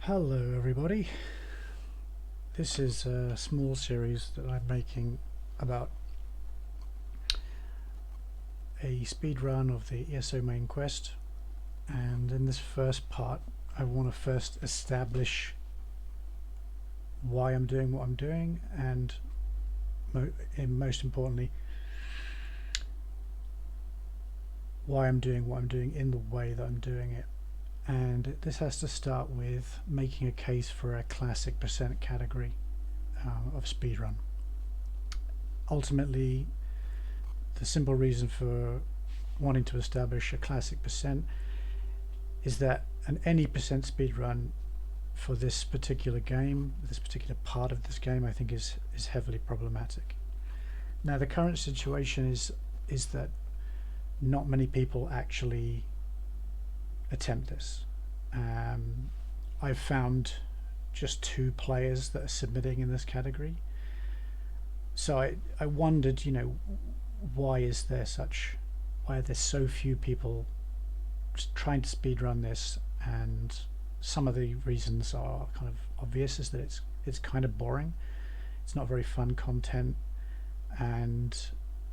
Hello everybody, this is a small series that I'm making about a speed run of the ESO main quest, and in this first part I want to first establish why I'm doing what I'm doing, and most importantly why I'm doing what I'm doing in the way that I'm doing it. And this has to start with making a case for a classic percent category of speedrun. Ultimately, the simple reason for wanting to establish a classic percent is that any percent speedrun for this particular game, this particular part of this game, I think is heavily problematic. Now, the current situation is that not many people actually attempt this. I've found just 2 players that are submitting in this category, so I wondered, why are there so few people trying to speedrun this? And some of the reasons are kind of obvious, is that it's kind of boring, it's not very fun content, and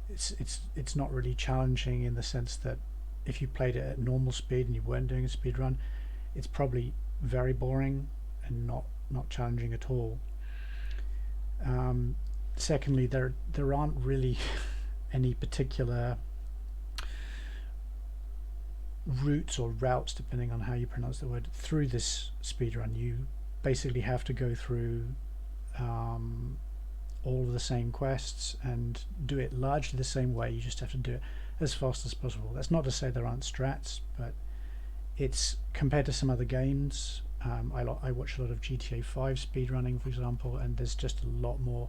it's not really challenging in the sense that if you played it at normal speed and you weren't doing a speed run, it's probably very boring and not challenging at all. Secondly, there aren't really any particular routes or routes, depending on how you pronounce the word, through this speed run. You basically have to go through all of the same quests and do it largely the same way. You just have to do it as fast as possible. That's not to say there aren't strats, but it's compared to some other games. I watch a lot of GTA 5 speedrunning, for example, and there's just a lot more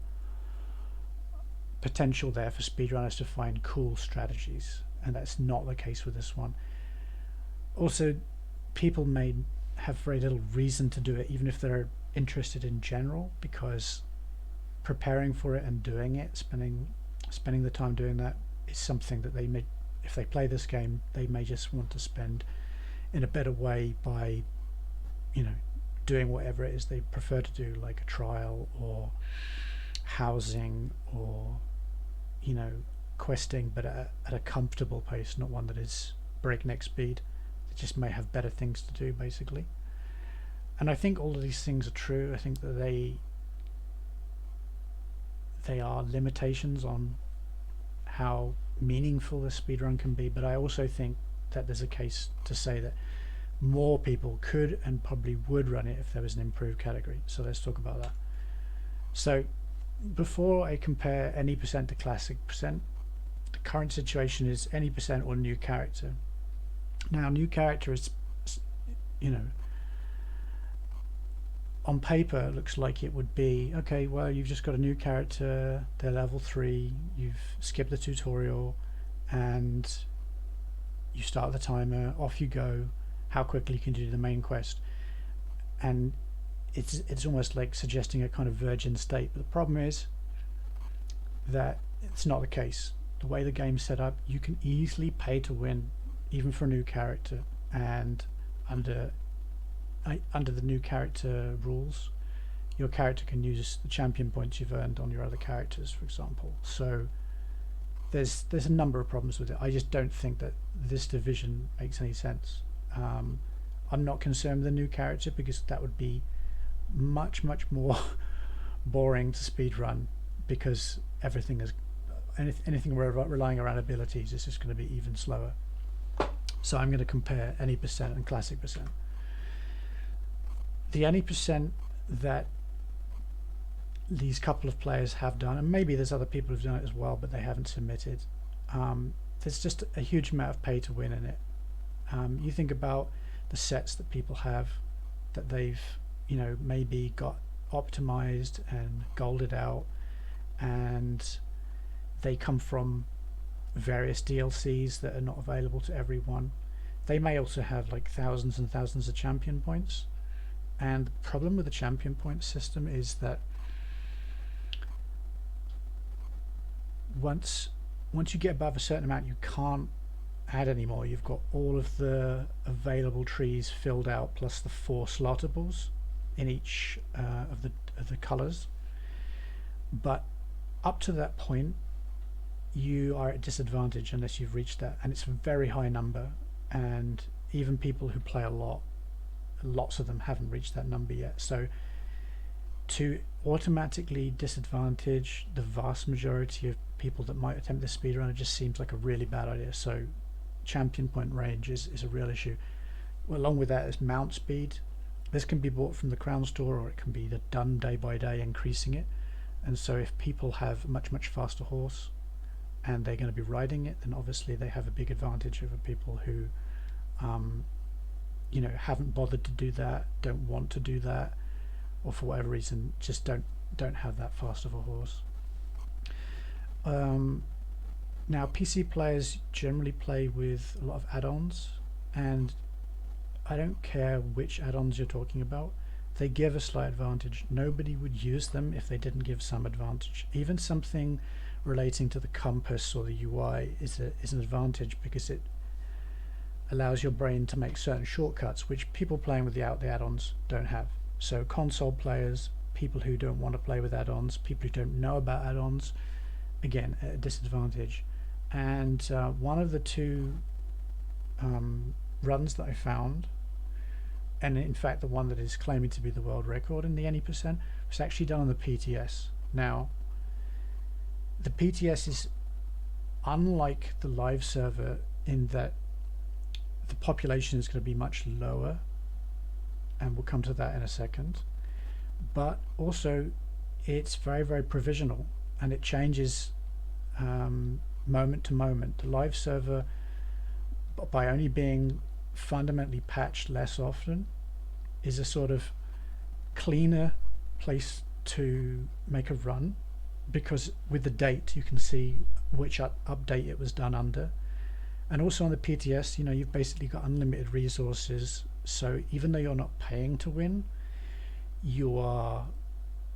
potential there for speedrunners to find cool strategies, and that's not the case with this one. Also, people may have very little reason to do it, even if they're interested in general, because preparing for it and doing it, spending the time doing that, is something that they may, if they play this game, they may just want to spend in a better way by doing whatever it is they prefer to do, like a trial or housing or questing, but at a comfortable pace, not one that is breakneck speed. They just may have better things to do, basically. And I think all of these things are true. I think that they are limitations on how meaningful a speedrun can be, but I also think that there's a case to say that more people could and probably would run it if there was an improved category. So let's talk about that. So before I compare any percent to classic percent, the current situation is any percent or new character. Now, new character is, on paper it looks like it would be okay, well, you've just got a new character, they're level 3, you've skipped the tutorial, and you start the timer, off you go. How quickly can you do the main quest? And it's almost like suggesting a kind of virgin state, but the problem is that it's not the case. The way the game's set up, you can easily pay to win, even for a new character, and under the new character rules, your character can use the champion points you've earned on your other characters, for example. So there's a number of problems with it. I just don't think that this division makes any sense. I'm not concerned with the new character, because that would be much more boring to speedrun, because everything is anything relying around abilities is just going to be even slower. So I'm going to compare any percent and classic percent. The any percent that these couple of players have done, and maybe there's other people who've done it as well, but they haven't submitted, there's just a huge amount of pay to win in it. You think about the sets that people have, that they've maybe got optimized and golded out, and they come from various DLCs that are not available to everyone. They may also have like thousands and thousands of champion points, and the problem with the champion point system is that once you get above a certain amount, you can't add anymore. You've got all of the available trees filled out, plus the 4 slottables, in each of the colors, but up to that point you are at disadvantage unless you've reached that, and it's a very high number, and even people who play a lot, lots of them haven't reached that number yet. So to automatically disadvantage the vast majority of people that might attempt this speedrun, it just seems like a really bad idea. So champion point range is a real issue. Well, along with that is mount speed. This can be bought from the Crown Store, or it can be done day by day, increasing it. And so if people have a much faster horse and they're going to be riding it, then obviously they have a big advantage over people who you know, haven't bothered to do that, don't want to do that, or for whatever reason just don't have that fast of a horse. Now PC players generally play with a lot of add-ons, and I don't care which add-ons you're talking about, they give a slight advantage. Nobody would use them if they didn't give some advantage. Even something relating to the compass or the UI is an advantage, because it allows your brain to make certain shortcuts which people playing without the add-ons don't have. So console players, people who don't want to play with add-ons, people who don't know about add-ons, again at a disadvantage. And one of the two runs that I found, and in fact the one that is claiming to be the world record in the any percent, was actually done on the PTS. Now the PTS is unlike the live server in that the population is going to be much lower, and we'll come to that in a second, but also it's very provisional, and it changes moment to moment. The live server, by only being fundamentally patched less often, is a sort of cleaner place to make a run, because with the date you can see which update it was done under. And also on the PTS, you know, you've basically got unlimited resources, so even though you're not paying to win, you are,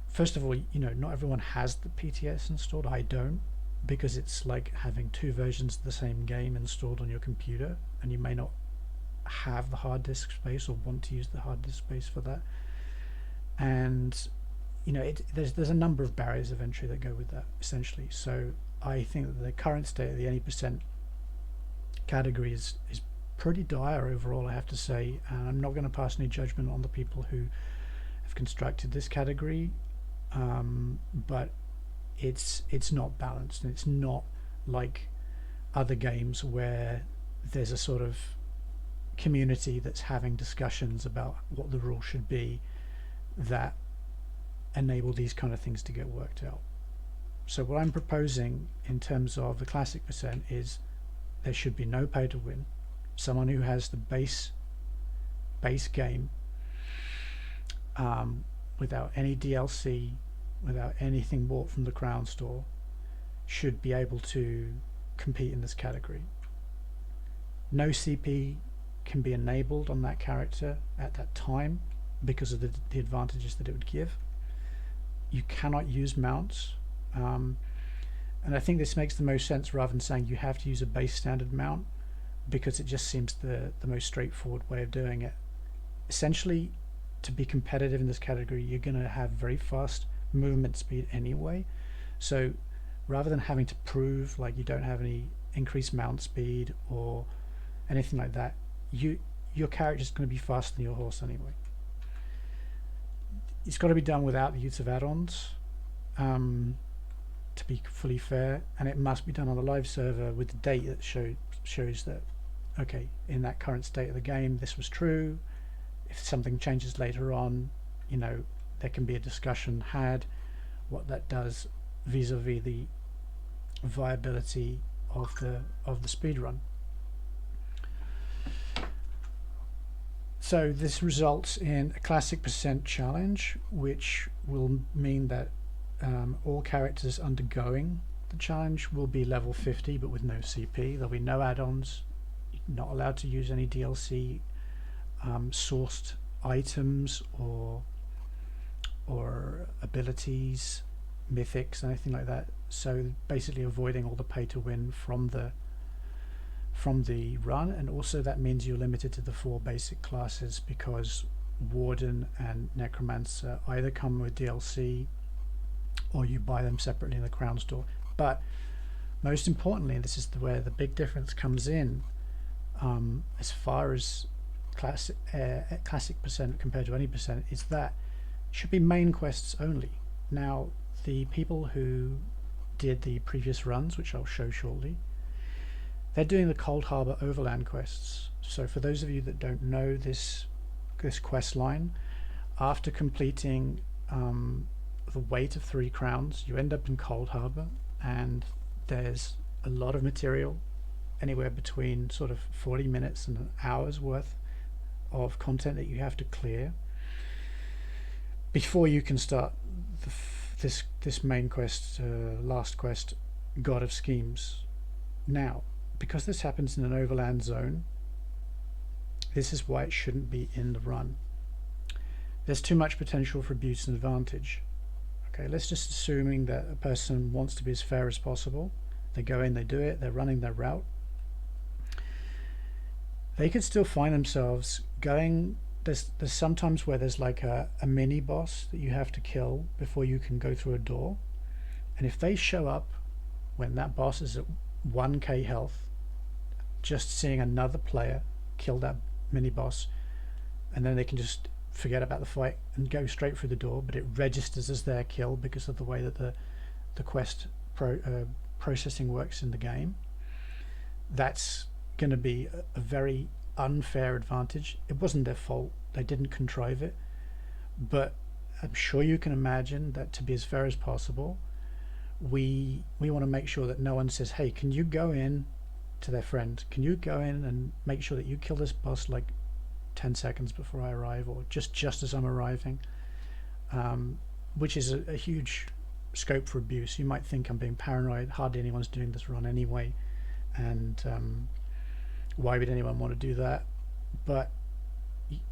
first of all, you know, not everyone has the PTS installed. I don't, because it's like having two versions of the same game installed on your computer, and you may not have the hard disk space or want to use the hard disk space for that. And you know, there's a number of barriers of entry that go with that, essentially. So I think that the current state of the any percent category is pretty dire overall, I have to say, and I'm not going to pass any judgment on the people who have constructed this category, but it's not balanced, and it's not like other games where there's a sort of community that's having discussions about what the rules should be that enable these kind of things to get worked out. So what I'm proposing in terms of the classic percent is there should be no pay to win. Someone who has the base game without any DLC, without anything bought from the Crown Store, should be able to compete in this category. No CP can be enabled on that character at that time because of the advantages that it would give. You cannot use mounts, and I think this makes the most sense rather than saying you have to use a base standard mount, because it just seems the most straightforward way of doing it. Essentially, to be competitive in this category, you're going to have very fast movement speed anyway, so rather than having to prove like you don't have any increased mount speed or anything like that, your character is going to be faster than your horse anyway. It's got to be done without the use of add-ons, to be fully fair, and it must be done on the live server with the date that shows that, okay, in that current state of the game this was true. If something changes later on, you know, there can be a discussion had what that does vis-a-vis the viability of the speedrun. So this results in a classic percent challenge, which will mean that all characters undergoing the challenge will be level 50 but with no CP. There'll be no add-ons, not allowed to use any DLC sourced items or abilities, mythics, anything like that. So basically avoiding all the pay to win from the run, and also that means you're limited to the 4 basic classes, because Warden and Necromancer either come with DLC or you buy them separately in the Crown Store. But most importantly, and this is where the big difference comes in, as far as classic percent compared to any percent, is that it should be main quests only. Now, the people who did the previous runs, which I'll show shortly, they're doing the Cold Harbor Overland quests. So for those of you that don't know this quest line, after completing the Weight of 3 Crowns, you end up in Cold Harbor, and there's a lot of material, anywhere between sort of 40 minutes and an hour's worth of content that you have to clear before you can start this main quest, last quest, God of Schemes. Now, because this happens in an overland zone, this is why it shouldn't be in the run. There's too much potential for abuse and advantage. Okay, let's just assuming that a person wants to be as fair as possible. They go in, they do it, they're running their route. They could still find themselves going. There's sometimes where there's like a mini boss that you have to kill before you can go through a door. And if they show up when that boss is at 1k health, just seeing another player kill that mini boss, and then they can just forget about the fight and go straight through the door, but it registers as their kill because of the way that the quest processing works in the game. That's going to be a very unfair advantage. It wasn't their fault, they didn't contrive it, but I'm sure you can imagine that to be as fair as possible, we want to make sure that no one says, hey, can you go in, to their friend, can you go in and make sure that you kill this boss like 10 seconds before I arrive, or just as I'm arriving, which is a huge scope for abuse. You might think I'm being paranoid, hardly anyone's doing this run anyway, and why would anyone want to do that? But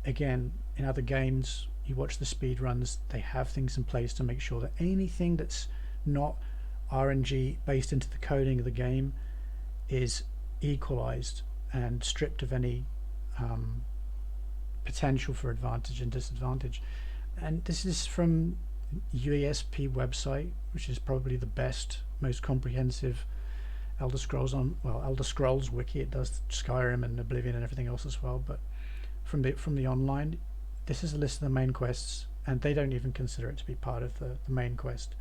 again, in other games, you watch the speed runs, they have things in place to make sure that anything that's not RNG based into the coding of the game is equalized and stripped of any potential for advantage and disadvantage. And this is from UESP website, which is probably the best, most comprehensive Elder Scrolls Elder Scrolls wiki. It does Skyrim and Oblivion and everything else as well, but from the online, this is a list of the main quests, and they don't even consider it to be part of the main quest.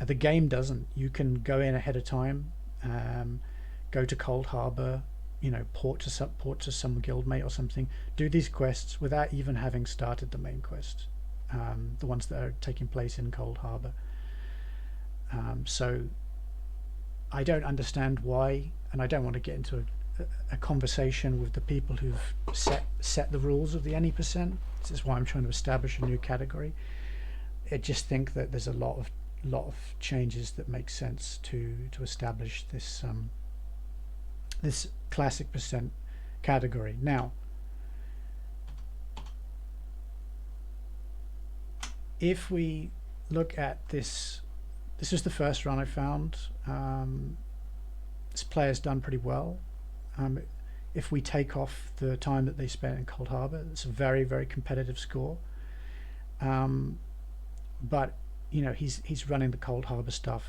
The game doesn't. You can go in ahead of time, go to Cold Harbor, port to some guildmate or something, do these quests without even having started the main quest, the ones that are taking place in Cold Harbor. So I don't understand why, and I don't want to get into a conversation with the people who've set the rules of the any percent. This is why I'm trying to establish a new category. I just think that there's a lot of changes that make sense to establish this this classic percent category. Now, if we look at this is the first run I found. This player's done pretty well. If we take off the time that they spent in Cold Harbor, it's a very, very competitive score. But he's running the Cold Harbor stuff.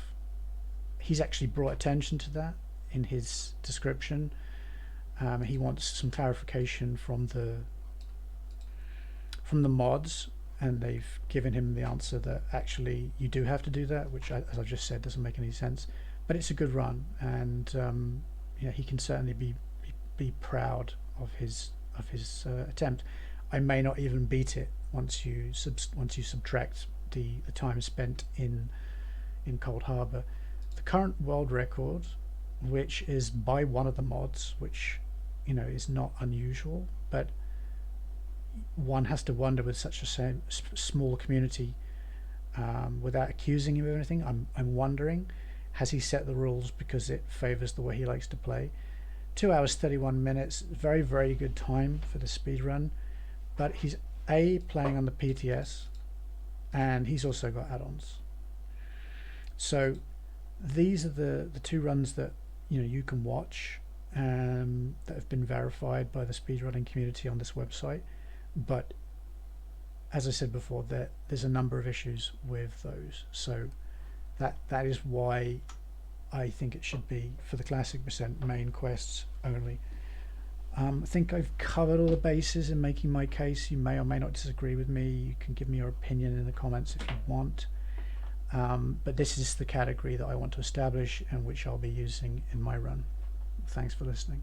He's actually brought attention to that in his description. He wants some clarification from the mods, and they've given him the answer that actually you do have to do that, which, as I've just said, doesn't make any sense. But it's a good run, and he can certainly be proud of his attempt. I may not even beat it once you subtract the time spent in Cold Harbor. The current world record, which is by one of the mods, which is not unusual, but one has to wonder with such a small community, without accusing him of anything, I'm wondering, has he set the rules because it favors the way he likes to play? 2 hours 31 minutes, very, very good time for the speed run, but he's playing on the PTS, and he's also got add-ons. So these are the two runs that you can watch, that have been verified by the speedrunning community on this website. But as I said before, there's a number of issues with those. So that is why I think it should be for the classic percent main quests only. I think I've covered all the bases in making my case. You may or may not disagree with me. You can give me your opinion in the comments if you want. But this is the category that I want to establish and which I'll be using in my run. Thanks for listening.